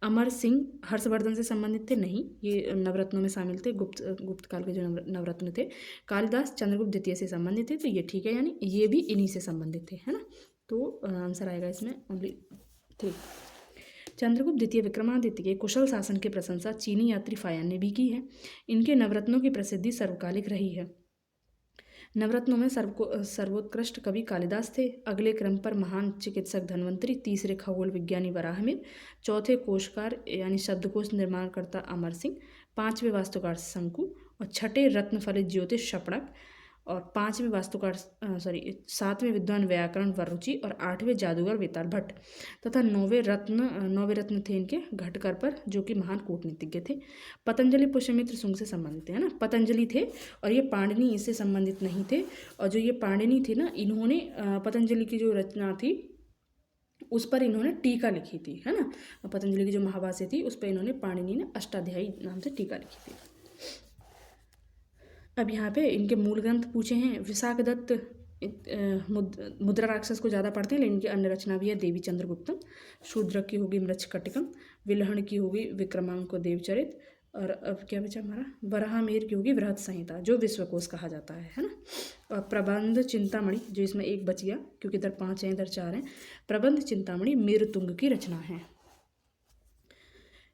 अमर सिंह हर्षवर्धन से संबंधित थे, नहीं, ये नवरत्नों में शामिल थे, गुप्त काल के जो नवरत्न थे। कालिदास चंद्रगुप्त द्वितीय से संबंधित थे, तो ये ठीक है, यानी ये भी इन्हीं से संबंधित थे, है ना। तो आंसर आएगा इसमें ओनली 3। चंद्रगुप्त द्वितीय विक्रमादित्य के कुशल शासन की प्रशंसा चीनी यात्री फायान ने भी की है। इनके नवरत्नों की प्रसिद्धि सर्वकालिक रही है। नवरत्नों में सर्वोत्कृष्ट कवि कालिदास थे। अगले क्रम पर महान चिकित्सक धन्वंतरि, तीसरे खगोल विज्ञानी वराहमिहिर, चौथे कोशकार यानी शब्दकोश निर्माणकर्ता अमर सिंह, पांचवें वास्तुकार शंकु और छठे रत्नफलित ज्योतिष शपणक और सातवें विद्वान व्याकरण वरुचि और आठवें जादूगर वेताल भट्ट तथा नौवें रत्न थे इनके घटकर पर, जो कि महान कूटनीतिज्ञ थे। पतंजलि पुष्यमित्र शुंग से संबंधित है ना, पतंजलि थे और ये पाणिनि इससे संबंधित नहीं थे। और जो ये पाणिनि थे ना, इन्होंने पतंजलि की जो रचना थी उस पर इन्होंने टीका लिखी थी, है ना। पतंजलि की जो महाभाष्य थी उस पर इन्होंने पाणिनि ने अष्टाध्यायी नाम से टीका लिखी थी। अब यहाँ पे इनके मूल ग्रंथ पूछे हैं। विशाखदत्त मुद्रा राक्षस को ज़्यादा पढ़ते हैं, लेकिन इनकी अन्य रचना भी है देवी चंद्रगुप्तम। शूद्रक की होगी मृच्छकटिकम, विलहण की होगी विक्रमांक देवचरित, और अब क्या बचा हमारा, वराहमिहिर की होगी बृहत संहिता, जो विश्वकोश कहा जाता है ना। और प्रबंध चिंतामणि, जो इसमें एक बच गया क्योंकि इधर 5 हैं इधर 4 हैं, प्रबंध चिंतामणि मेरुतुंग की रचना है।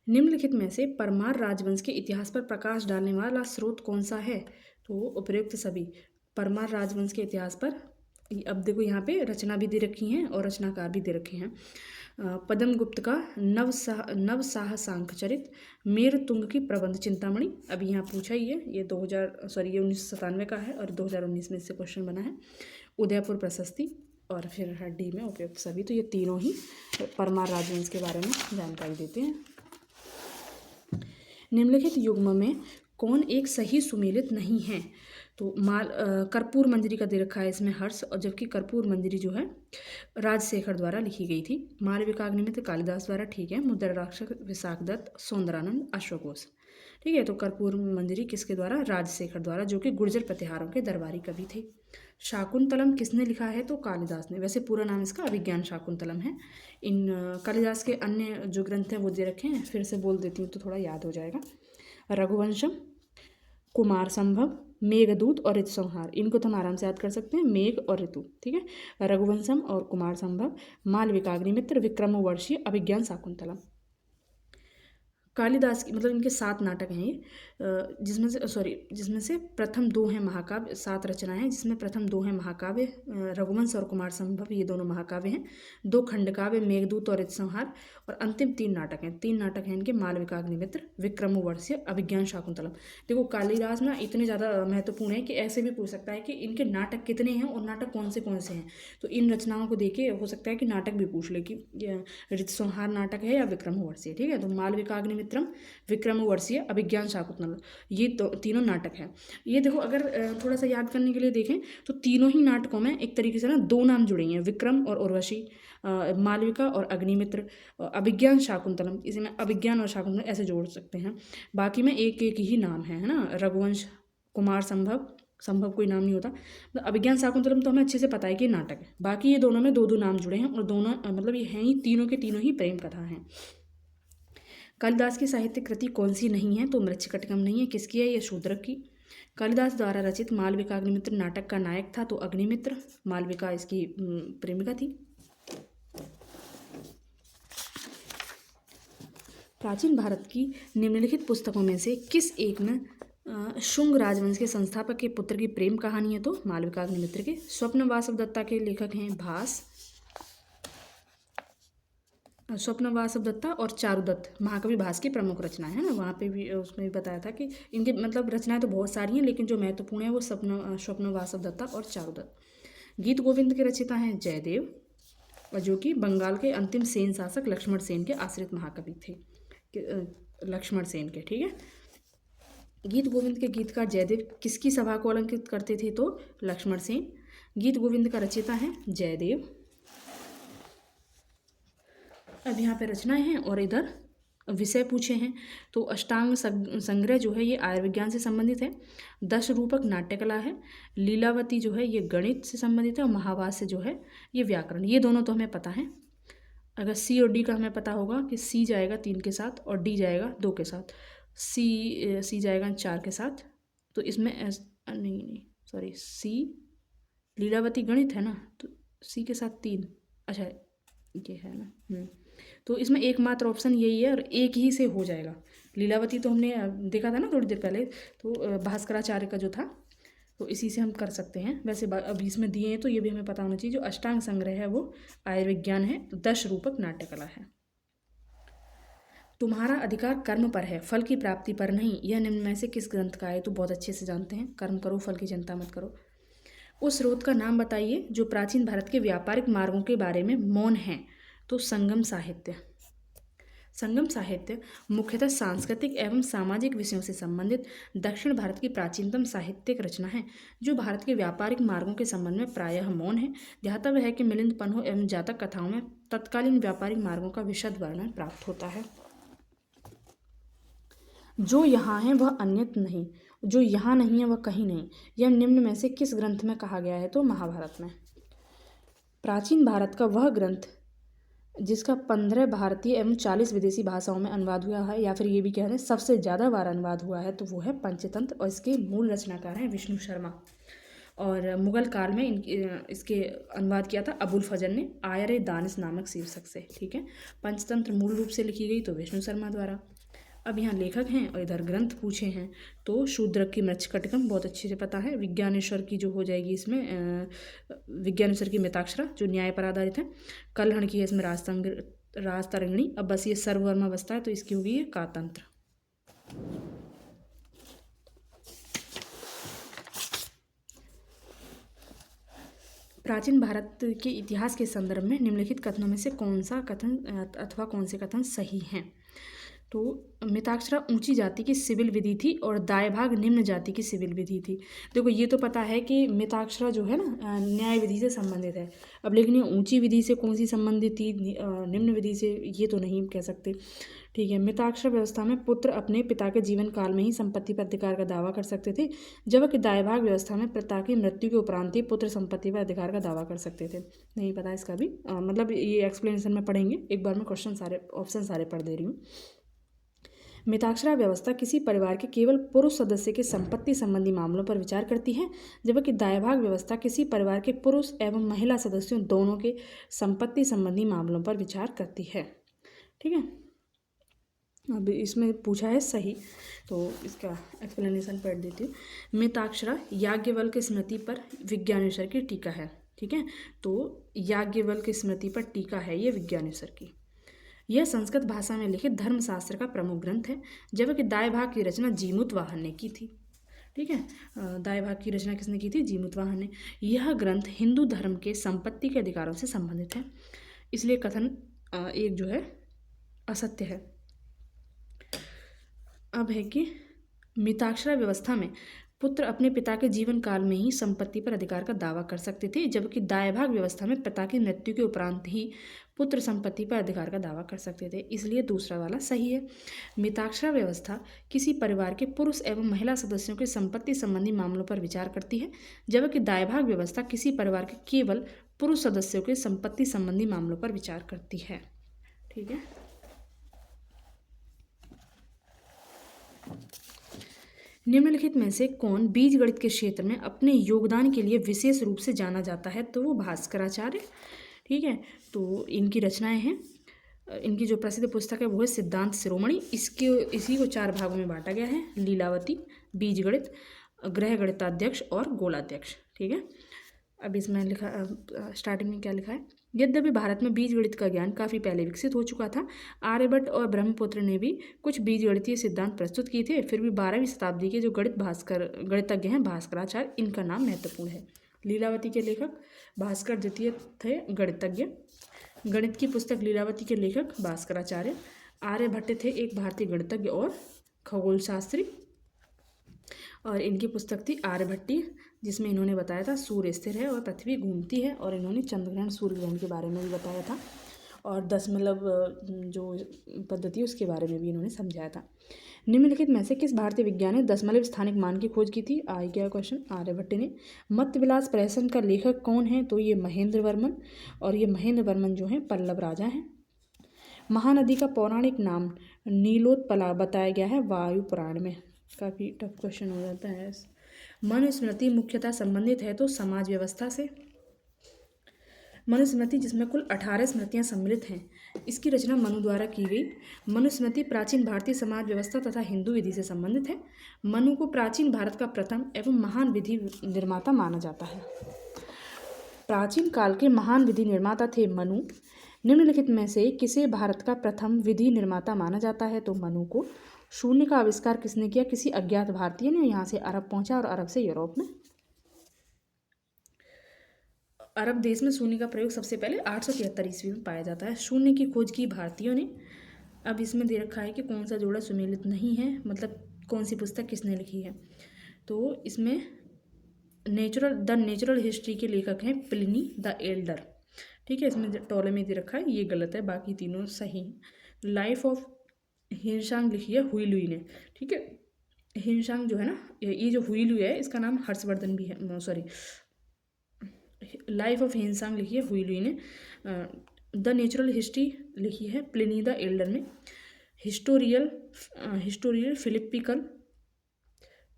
निम्नलिखित में से परमार राजवंश के इतिहास पर प्रकाश डालने वाला स्रोत कौन सा है? तो उपयुक्त सभी। परमार राजवंश के इतिहास पर अब देखो यहाँ पे रचना भी दे रखी हैं और रचनाकार भी दे रखे हैं। पद्म गुप्त का नवसाह सांख्यचरित, मेरुतुंग की प्रबंध चिंतामणि, अभी यहाँ पूछा ही है, ये 1997 का है और 2019 में इससे क्वेश्चन बना है। उदयपुर प्रशस्ति और फिर डी में उपयुक्त सभी। तो ये तीनों ही परमार राजवंश के बारे में जानकारी देते हैं। निम्नलिखित युग्म में कौन एक सही सुमेलित नहीं है? तो कर्पूर मंजरी का दे रखा है इसमें हर्ष, और जबकि कर्पूर मंजरी जो है राजशेखर द्वारा लिखी गई थी। मालविका अग्निमित्र कालिदास द्वारा, ठीक है। मुद्रा राक्षस विशाखदत्त, सौंदरानंद, अश्वघोष, ठीक है। तो कर्पूर मंजरी किसके द्वारा? राजशेखर द्वारा, जो कि गुर्जर प्रतिहारों के दरबारी कवि थे। शाकुंतलम किसने लिखा है? तो कालिदास ने। वैसे पूरा नाम इसका अभिज्ञान शाकुंतलम है। इन कालिदास के अन्य जो ग्रंथ हैं वो दे रखे हैं, फिर से बोल देती हूँ तो थोड़ा याद हो जाएगा। रघुवंशम, कुमार संभव, मेघदूत और ऋतु संहार, इनको तो हम आराम से याद कर सकते हैं, मेघ और ऋतु, ठीक है। रघुवंशम और कुमार संभव, मालविका अग्निमित्र, विक्रमोर्वशीय, अभिज्ञान शाकुंतलम। कालिदास की मतलब इनके 7 नाटक हैं ये, जिसमें से प्रथम 2 हैं महाकाव्य, 7 रचनाएं हैं जिसमें प्रथम 2 हैं महाकाव्य, रघुवंश और कुमार संभव, ये दोनों महाकाव्य हैं। 2 खंडकाव्य, मेघदूत और ऋतुसंहार, और अंतिम 3 नाटक हैं। 3 नाटक हैं इनके, मालविका अग्निमित्र, विक्रमोर्वशीय, अभिज्ञान शाकुंतलम। देखो कालिदास ना इतने ज़्यादा महत्वपूर्ण है कि ऐसे भी पूछ सकता है कि इनके नाटक कितने हैं और नाटक कौन से हैं। तो इन रचनाओं को देखे हो सकता है कि नाटक भी पूछ ले कि ऋतुसंहार नाटक है या विक्रमोर्वशीय, ठीक है। तो मालविका अग्निमित्रम, विक्रमोर्वशीय, अभिज्ञान शाकुंतलम, ये तीनों नाटक हैं। ये देखो अगर थोड़ा सा याद करने के लिए देखें तो तीनों ही नाटकों में एक तरीके से ना 2 नाम जुड़े हैं, विक्रम और उर्वशी, मालविका और अग्निमित्र, अभिज्ञान शाकुंतलम, इसे में अभिज्ञान और शाकुंतलम ऐसे जोड़ सकते हैं। बाकी में एक एक ही नाम है ना, रघुवंश, कुमार संभव कोई नाम नहीं होता। मतलब अभिज्ञान शाकुंतलम तो हमें अच्छे से पता है कि नाटक है, बाकी ये दोनों में 2 नाम जुड़े हैं और दोनों मतलब ये हैं ही तीनों के तीनों ही प्रेम कथा हैं। कालिदास की साहित्य कृति कौन सी नहीं है? तो मृच्छकटिकम नहीं है। किसकी है? ये शूद्रक की। कालिदास द्वारा रचित मालविका अग्निमित्र नाटक का नायक था तो अग्निमित्र, मालविका इसकी प्रेमिका थी। प्राचीन भारत की निम्नलिखित पुस्तकों में से किस एक में शुंग राजवंश के संस्थापक के पुत्र की प्रेम कहानी है? तो मालविका अग्निमित्र के। स्वप्न वासव दत्ता के लेखक हैं भास, स्वप्न वासव दत्ता और चारुदत्त, महाकवि भास की प्रमुख रचना है ना। वहाँ पे भी उसमें भी बताया था कि इनके मतलब रचनाएं तो बहुत सारी हैं, लेकिन जो महत्वपूर्ण है वो स्वप्न वासव दत्ता और चारुदत्त। गीत गोविंद के रचयिता हैं जयदेव, और जो कि बंगाल के अंतिम सेन शासक लक्ष्मण सेन के आश्रित महाकवि थे, लक्ष्मण सेन के, ठीक है। गीत गोविंद के गीतकार जयदेव किसकी सभा को अलंकृत करते थे? तो लक्ष्मण सेन। गीत गोविंद का रचयिता है जयदेव। अब यहाँ पे रचनाएं हैं और इधर विषय पूछे हैं। तो अष्टांग संग्रह जो है ये आयुर्विज्ञान से संबंधित है। 10 रूपक नाट्यकला है। लीलावती जो है ये गणित से संबंधित है, और महाभाष्य जो है ये व्याकरण। ये दोनों तो हमें पता है। अगर सी और डी का हमें पता होगा कि सी जाएगा 3 के साथ और डी जाएगा 2 के साथ, सी जाएगा 4 के साथ। तो इसमें सॉरी, सी लीलावती गणित है ना, तो सी के साथ 3, अच्छा ये है ना। तो इसमें एकमात्र ऑप्शन यही है और एक ही से हो जाएगा। लीलावती तो हमने देखा था ना थोड़ी देर पहले, तो भास्कराचार्य का जो था तो इसी से हम कर सकते हैं। वैसे अभी इसमें दिए हैं तो ये भी हमें पता होना चाहिए। जो अष्टांग संग्रह है वो आयुर्विज्ञान है, 10 रूपक नाट्यकला है। तुम्हारा अधिकार कर्म पर है, फल की प्राप्ति पर नहीं, यह निम्न में से किस ग्रंथ का है? तो बहुत अच्छे से जानते हैं, कर्म करो फल की चिंता मत करो। उस स्रोत का नाम बताइए जो प्राचीन भारत के व्यापारिक मार्गों के बारे में मौन है। तो संगम साहित्य। संगम साहित्य मुख्यतः सांस्कृतिक एवं सामाजिक विषयों से संबंधित दक्षिण भारत की प्राचीनतम साहित्यिक रचना है जो भारत के व्यापारिक मार्गों के संबंध में प्रायः मौन है। ध्यातव्य है कि मिलिंद पन्हों एवं जातक कथाओं में तत्कालीन व्यापारिक मार्गों का विशद वर्णन प्राप्त होता है। जो यहाँ है वह अन्यत्र नहीं, जो यहाँ नहीं है वह कहीं नहीं, यह निम्न में से किस ग्रंथ में कहा गया है? तो महाभारत में। प्राचीन भारत का वह ग्रंथ जिसका 15 भारतीय एवं 40 विदेशी भाषाओं में अनुवाद हुआ है, या फिर ये भी कह रहे हैं सबसे ज़्यादा बार अनुवाद हुआ है, तो वो है पंचतंत्र। और इसके मूल रचनाकार हैं विष्णु शर्मा। और मुगल काल में इसके अनुवाद किया था अबुल फजल ने आयर दानिश नामक शीर्षक से। ठीक है, पंचतंत्र मूल रूप से लिखी गई तो विष्णु शर्मा द्वारा। अब यहाँ लेखक हैं और इधर ग्रंथ पूछे हैं तो शूद्रक की मृच्छकटिकम बहुत अच्छे से पता है। विज्ञानेश्वर की जो हो जाएगी इसमें विज्ञानेश्वर की मिताक्षरा जो न्याय पर आधारित है। कलहण की है इसमें राजतरंगिणी। अब बस ये सर्ववर्मा बसता है तो इसकी होगी ये कातंत्र। प्राचीन भारत के इतिहास के संदर्भ में निम्नलिखित कथनों में से कौन सा कथन अथवा कौन से कथन सही हैं? तो मिताक्षरा ऊंची जाति की सिविल विधि थी और दाय भाग निम्न जाति की सिविल विधि थी। देखो ये तो पता है कि मिताक्षरा जो है ना न्याय विधि से संबंधित है। अब लेकिन ये ऊंची विधि से कौन सी संबंधित थी, निम्न विधि से, ये तो नहीं कह सकते। ठीक है, मिताक्षरा व्यवस्था में पुत्र अपने पिता के जीवन काल में ही संपत्ति पर अधिकार का दावा कर सकते थे, जबकि दायभाग व्यवस्था में पिता की मृत्यु के उपरांत ही पुत्र संपत्ति पर अधिकार का दावा कर सकते थे। नहीं पता इसका भी, मतलब ये एक्सप्लेनेशन में पढ़ेंगे। एक बार मैं क्वेश्चन सारे ऑप्शन सारे पढ़ दे रही हूँ। मिताक्षरा व्यवस्था किसी परिवार के केवल पुरुष सदस्य के संपत्ति संबंधी मामलों पर विचार करती है, जबकि दायभाग व्यवस्था किसी परिवार के पुरुष एवं महिला सदस्यों दोनों के संपत्ति संबंधी मामलों पर विचार करती है। ठीक है, अब इसमें पूछा है सही, तो इसका एक्सप्लेनेशन पढ़ देती हूँ। मिताक्षरा याज्ञवल्क्य स्मृति पर विज्ञानेश्वर की टीका है। ठीक है, तो याज्ञवल्क्य स्मृति पर टीका है ये विज्ञानेश्वर की। यह संस्कृत भाषा में लिखित धर्मशास्त्र का प्रमुख ग्रंथ है, जबकि दायभाग की रचना जीमूतवाहन ने की थी। ठीक है, दायभाग की रचना किसने की थी? जीमूतवाहन ने। यह ग्रंथ हिंदू धर्म के संपत्ति के अधिकारों से संबंधित है, इसलिए कथन एक जो है असत्य है। अब है कि मिताक्षरा व्यवस्था में पुत्र अपने पिता के जीवन काल में ही संपत्ति पर अधिकार का दावा कर सकते थे, जबकि दायभाग व्यवस्था में पिता की मृत्यु के उपरांत ही पुत्र संपत्ति पर अधिकार का दावा कर सकते थे, इसलिए दूसरा वाला सही है। मिताक्षरा व्यवस्था किसी परिवार के पुरुष एवं महिला सदस्यों के संपत्ति संबंधी मामलों पर विचार करती है, जबकि दायभाग व्यवस्था किसी परिवार के केवल पुरुष सदस्यों के संपत्ति संबंधी मामलों पर विचार करती है। ठीक है, निम्नलिखित में से कौन बीजगणित के क्षेत्र में अपने योगदान के लिए विशेष रूप से जाना जाता है? तो वो भास्कराचार्य। ठीक है, तो इनकी रचनाएं हैं, इनकी जो प्रसिद्ध पुस्तक है वो है सिद्धांत शिरोमणि। इसी को 4 भागों में बांटा गया है, लीलावती, बीजगणित, ग्रह गणिताध्यक्ष और गोलाध्यक्ष। ठीक है, अब इसमें लिखा स्टार्टिंग में क्या लिखा है? यद्यपि भारत में बीजगणित का ज्ञान काफ़ी पहले विकसित हो चुका था, आर्यभट्ट और ब्रह्मपुत्र ने भी कुछ बीजगणितीय सिद्धांत प्रस्तुत किए थे, फिर भी 12वीं शताब्दी के जो गणितज्ञ हैं भास्कराचार्य, इनका नाम महत्वपूर्ण है। लीलावती के लेखक भास्कर द्वितीय थे गणितज्ञ। गणित की पुस्तक लीलावती के लेखक भास्कराचार्य। आर्यभट्ट थे एक भारतीय गणितज्ञ और खगोलशास्त्री, और इनकी पुस्तक थी आर्यभट्टी, जिसमें इन्होंने बताया था सूर्य स्थिर है और पृथ्वी घूमती है, और इन्होंने चंद्रग्रहण सूर्य ग्रहण के बारे में भी बताया था, और दशमलव जो पद्धति उसके बारे में भी इन्होंने समझाया था। निम्नलिखित में से किस भारतीय विज्ञान ने दशमलव स्थानिक मान की खोज की थी? आ गया क्वेश्चन, आर्यभट्ट ने। मत्तविलास प्रहसन का लेखक कौन है? तो ये महेंद्र वर्मन, और ये महेंद्र वर्मन जो है पल्लव राजा हैं। महानदी का पौराणिक नाम नीलोत्पला बताया गया है वायु पुराण में। काफ़ी टफ क्वेश्चन हो जाता है। मनुस्मृति मुख्यतः संबंधित है तो समाज व्यवस्था से। मनुस्मृति, जिसमें कुल 18 स्मृतियाँ सम्मिलित हैं, इसकी रचना मनु द्वारा की गई। मनुस्मृति प्राचीन भारतीय समाज व्यवस्था तथा हिंदू विधि से संबंधित है। मनु को प्राचीन भारत का प्रथम एवं महान विधि निर्माता माना जाता है। प्राचीन काल के महान विधि निर्माता थे मनु। निम्नलिखित में से किसे भारत का प्रथम विधि निर्माता माना जाता है? तो मनु को। शून्य का आविष्कार किसने किया? किसी अज्ञात भारतीय ने। यहाँ से अरब पहुंचा और अरब से यूरोप में। अरब देश में शून्य का प्रयोग सबसे पहले 873 ईस्वी में पाया जाता है। शून्य की खोज की भारतीयों ने। अब इसमें दे रखा है कि कौन सा जोड़ा सुमेलित नहीं है, मतलब कौन सी पुस्तक किसने लिखी है। तो इसमें द नेचुरल हिस्ट्री के लेखक हैं प्लिनी द एल्डर। ठीक है, इसमें टॉलेमी दे रखा है, ये गलत है, बाकी तीनों सही हैं। लाइफ ऑफ हिनशांग लिखी है हुई लुई ने। ठीक है, हिनशांग जो है ना, ये जो हुई लुई है इसका नाम हर्षवर्धन भी है, सॉरी, लाइफ ऑफ हिनशांग लिखी है हुई लुई ने। द नेचुरल हिस्ट्री लिखी है प्लिनी द एल्डर ने। हिस्टोरियल फिलिपिकल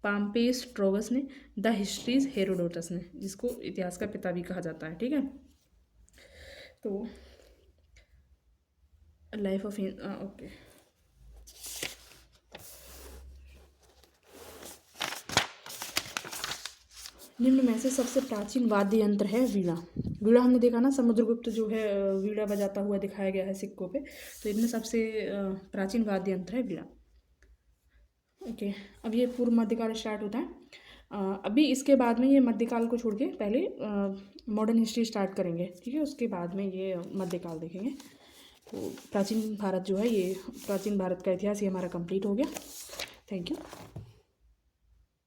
पाम्पेस ट्रोगस ने। द हिस्ट्रीज हेरोडोटस ने, जिसको इतिहास का पिता भी कहा जाता है। ठीक है, तो लाइफ ऑफ ओके। निम्न में से सबसे प्राचीन वाद्य यंत्र है वीणा। वीणा हमने देखा ना, समुद्रगुप्त जो है वीणा बजाता हुआ दिखाया गया है सिक्कों पे, तो इनमें सबसे प्राचीन वाद्य यंत्र है वीणा। ओके, अब ये पूर्व मध्यकाल स्टार्ट होता है। अभी इसके बाद में ये मध्यकाल को छोड़ के पहले मॉडर्न हिस्ट्री स्टार्ट करेंगे। ठीक है, उसके बाद में ये मध्यकाल देखेंगे। तो प्राचीन भारत जो है, ये प्राचीन भारत का इतिहास ये हमारा कंप्लीट हो गया। Thank you.